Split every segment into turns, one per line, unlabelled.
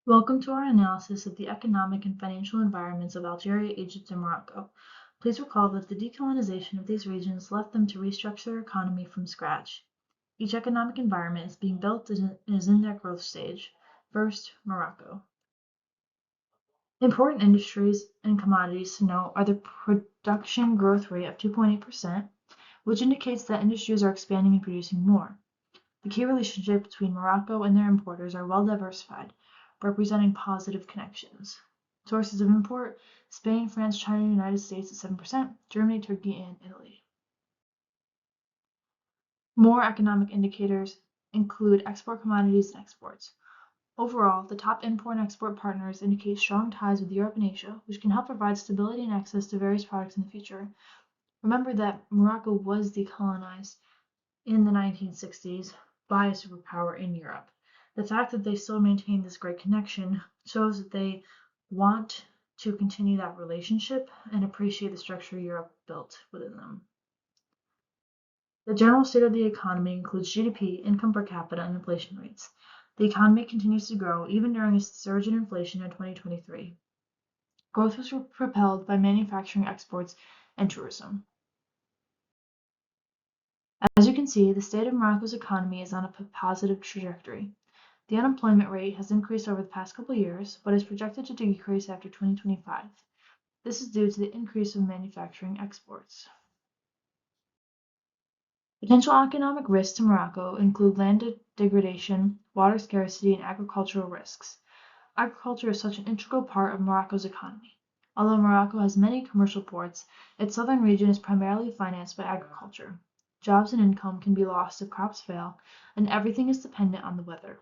Welcome to our analysis of the economic and financial environments of Algeria, Egypt, and Morocco. Please recall that the decolonization of these regions left them to restructure their economy from scratch. Each economic environment is being built and is in their growth stage. First, Morocco. Important industries and commodities to note are the production growth rate of 2.8%, which indicates that industries are expanding and producing more. The key relationship between Morocco and their importers are well diversified, representing positive connections. Sources of import: Spain, France, China, United States at 7%, Germany, Turkey, and Italy. More economic indicators include export commodities and exports. Overall, the top import and export partners indicate strong ties with Europe and Asia, which can help provide stability and access to various products in the future. Remember that Morocco was decolonized in the 1960s by a superpower in Europe. The fact that they still maintain this great connection shows that they want to continue that relationship and appreciate the structure Europe built within them. The general state of the economy includes GDP, income per capita, and inflation rates. The economy continues to grow even during a surge in inflation in 2023. Growth was propelled by manufacturing exports and tourism. As you can see, the state of Morocco's economy is on a positive trajectory. The unemployment rate has increased over the past couple years, but is projected to decrease after 2025. This is due to the increase of manufacturing exports. Potential economic risks to Morocco include land degradation, water scarcity, and agricultural risks. Agriculture is such an integral part of Morocco's economy. Although Morocco has many commercial ports, its southern region is primarily financed by agriculture. Jobs and income can be lost if crops fail, and everything is dependent on the weather.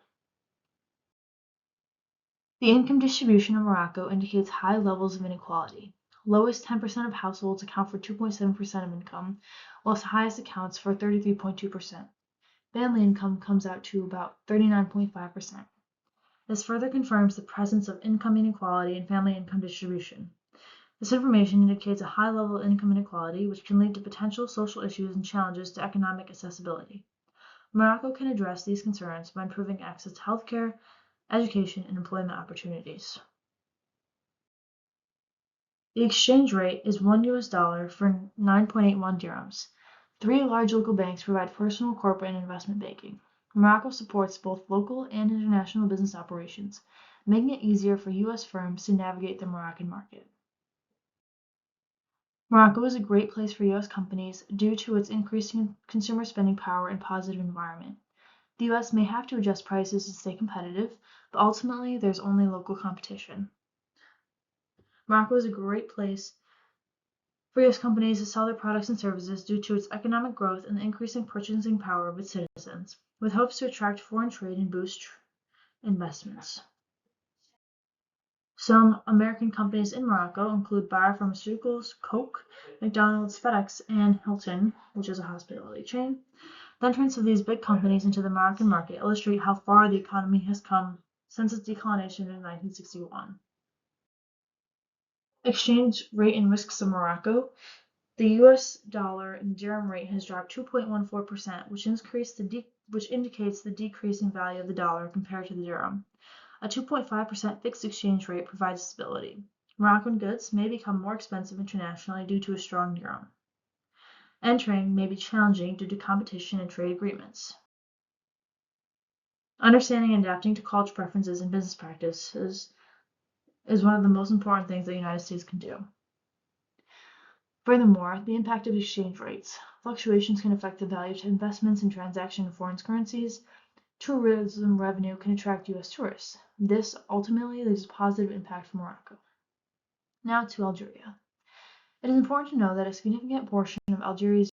The income distribution of Morocco indicates high levels of inequality. Lowest 10% of households account for 2.7% of income, whilst highest accounts for 33.2%. Family income comes out to about 39.5%. This further confirms the presence of income inequality in family income distribution. This information indicates a high level of income inequality, which can lead to potential social issues and challenges to economic accessibility. Morocco can address these concerns by improving access to healthcare, education, and employment opportunities. The exchange rate is $1 for 9.81 dirhams. Three large local banks provide personal, corporate, and investment banking. Morocco supports both local and international business operations, making it easier for U.S. firms to navigate the Moroccan market. Morocco is a great place for U.S. companies due to its increasing consumer spending power and positive environment. The U.S. may have to adjust prices to stay competitive, but ultimately there's only local competition. Morocco is a great place for U.S. companies to sell their products and services due to its economic growth and the increasing purchasing power of its citizens, with hopes to attract foreign trade and boost investments. Some American companies in Morocco include Bayer Pharmaceuticals, Coke, McDonald's, FedEx, and Hilton, which is a hospitality chain. The entrance of these big companies into the Moroccan market illustrate how far the economy has come since its decolonization in 1961. Exchange rate and risks of Morocco. The US dollar and dirham rate has dropped 2.14%, which indicates the decreasing value of the dollar compared to the dirham. A 2.5% fixed exchange rate provides stability. Moroccan goods may become more expensive internationally due to a strong dirham. Entering may be challenging due to competition and trade agreements. Understanding and adapting to cultural preferences and business practices is one of the most important things the United States can do. Furthermore, the impact of exchange rates. Fluctuations can affect the value to investments and transactions in foreign currencies. Tourism revenue can attract U.S. tourists. This ultimately leaves a positive impact for Morocco. Now to Algeria. It is important to know that a significant portion of Algeria's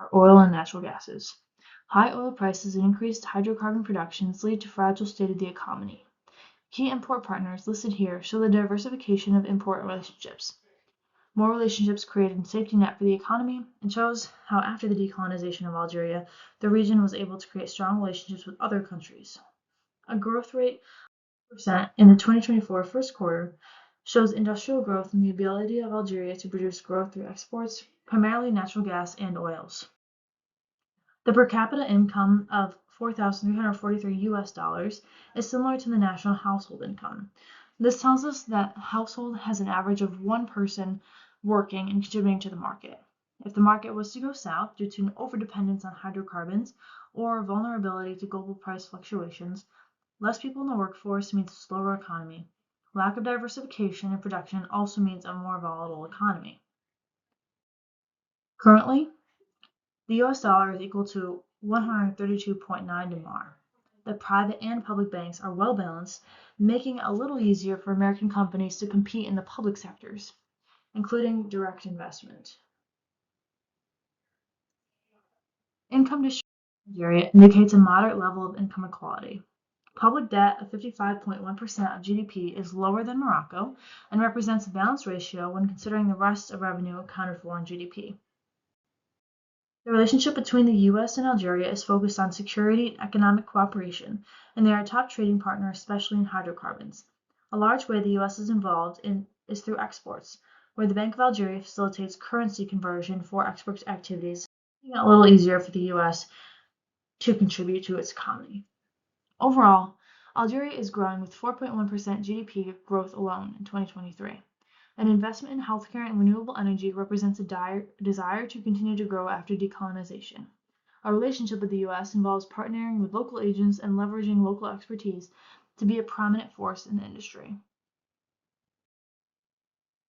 are oil and natural gases. High oil prices and increased hydrocarbon productions lead to fragile state of the economy. Key import partners listed here show the diversification of import relationships. More relationships created a safety net for the economy and shows how after the decolonization of Algeria, the region was able to create strong relationships with other countries. A growth rate of 4% in the 2024 first quarter shows industrial growth and the ability of Algeria to produce growth through exports, primarily natural gas and oils. The per capita income of $4,343 is similar to the national household income. This tells us that a household has an average of one person working and contributing to the market. If the market was to go south due to an overdependence on hydrocarbons or vulnerability to global price fluctuations, less people in the workforce means a slower economy. Lack of diversification in production also means a more volatile economy. Currently, the US dollar is equal to 132.9 DMAR. The private and public banks are well balanced, making it a little easier for American companies to compete in the public sectors, including direct investment. Income distribution in Nigeria indicates a moderate level of income equality. Public debt of 55.1% of GDP is lower than Morocco and represents a balanced ratio when considering the rest of revenue accounted for in GDP. The relationship between the US and Algeria is focused on security and economic cooperation, and they are a top trading partner, especially in hydrocarbons. A large way the US is involved is through exports, where the Bank of Algeria facilitates currency conversion for export activities, making it a little easier for the US to contribute to its economy. Overall, Algeria is growing with 4.1% GDP growth alone in 2023. An investment in healthcare and renewable energy represents a desire to continue to grow after decolonization. Our relationship with the US involves partnering with local agents and leveraging local expertise to be a prominent force in the industry.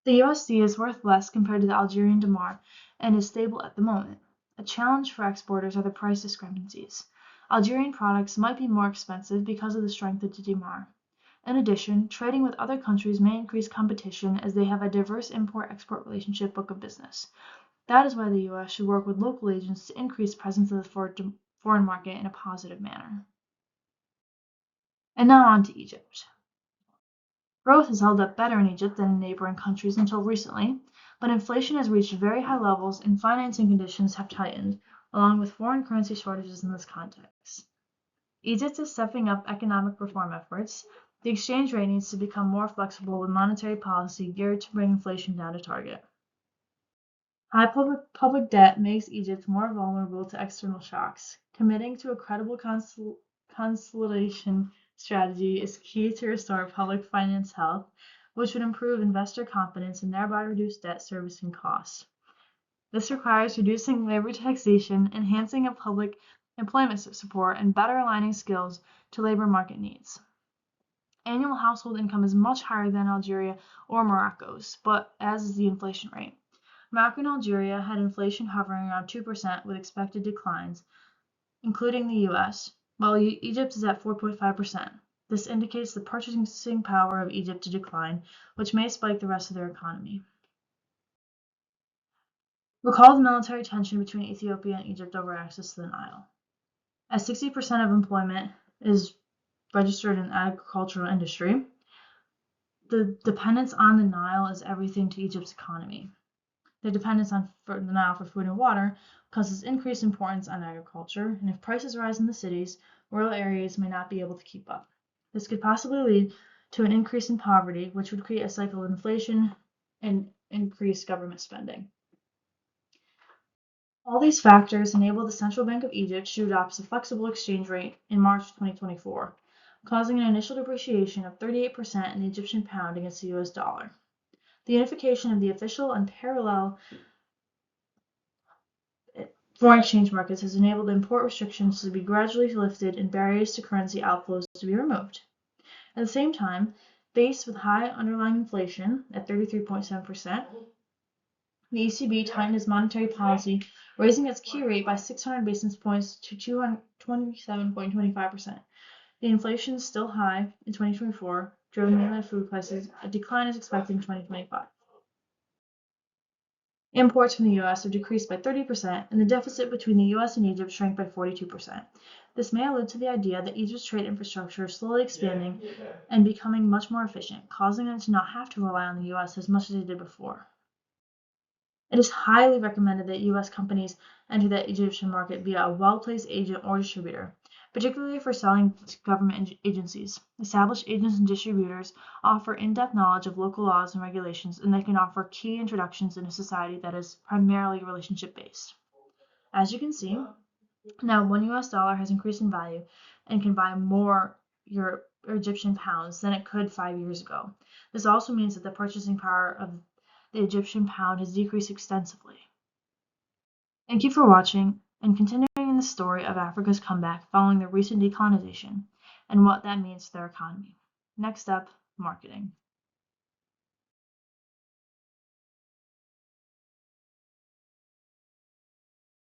The USD is worth less compared to the Algerian dinar and is stable at the moment. A challenge for exporters are the price discrepancies. Algerian products might be more expensive because of the strength of the dinar. In addition, trading with other countries may increase competition as they have a diverse import-export relationship book of business. That is why the US should work with local agents to increase presence of the foreign market in a positive manner. And now on to Egypt. Growth has held up better in Egypt than in neighboring countries until recently, but inflation has reached very high levels and financing conditions have tightened, along with foreign currency shortages in this context. Egypt is stepping up economic reform efforts. The exchange rate needs to become more flexible with monetary policy geared to bring inflation down to target. High public debt makes Egypt more vulnerable to external shocks. Committing to a credible consolidation strategy is key to restore public finance health, which would improve investor confidence and thereby reduce debt servicing costs. This requires reducing labor taxation, enhancing of public employment support, and better aligning skills to labor market needs. Annual household income is much higher than Algeria or Morocco's, but as is the inflation rate. Morocco and Algeria had inflation hovering around 2% with expected declines, including the US, while Egypt is at 4.5%. This indicates the purchasing power of Egypt to decline, which may spike the rest of their economy. Recall the military tension between Ethiopia and Egypt over access to the Nile. As 60% of employment is registered in the agricultural industry, the dependence on the Nile is everything to Egypt's economy. The dependence on the Nile for food and water causes increased importance on agriculture, and if prices rise in the cities, rural areas may not be able to keep up. This could possibly lead to an increase in poverty, which would create a cycle of inflation and increased government spending. All these factors enabled the Central Bank of Egypt to adopt a flexible exchange rate in March 2024, causing an initial depreciation of 38% in the Egyptian pound against the US dollar. The unification of the official and parallel foreign exchange markets has enabled import restrictions to be gradually lifted and barriers to currency outflows to be removed. At the same time, faced with high underlying inflation at 33.7%, the ECB tightened its monetary policy, raising its key rate by 600 basis points to 27.25%. The inflation is still high in 2024, driven mainly by food prices. A decline is expected in 2025. Imports from the US have decreased by 30%, and the deficit between the US and Egypt shrank by 42%. This may allude to the idea that Egypt's trade infrastructure is slowly expanding and becoming much more efficient, causing them to not have to rely on the US as much as they did before. It is highly recommended that US companies enter the Egyptian market via a well-placed agent or distributor, particularly for selling to government agencies. Established agents and distributors offer in-depth knowledge of local laws and regulations, and they can offer key introductions in a society that is primarily relationship-based. As you can see, Now, $1 has increased in value and can buy more Euro or Egyptian pounds than it could 5 years ago. This also means that the purchasing power of the Egyptian pound has decreased extensively. Thank you for watching and continuing the story of Africa's comeback following the recent decolonization and what that means to their economy. Next up, marketing.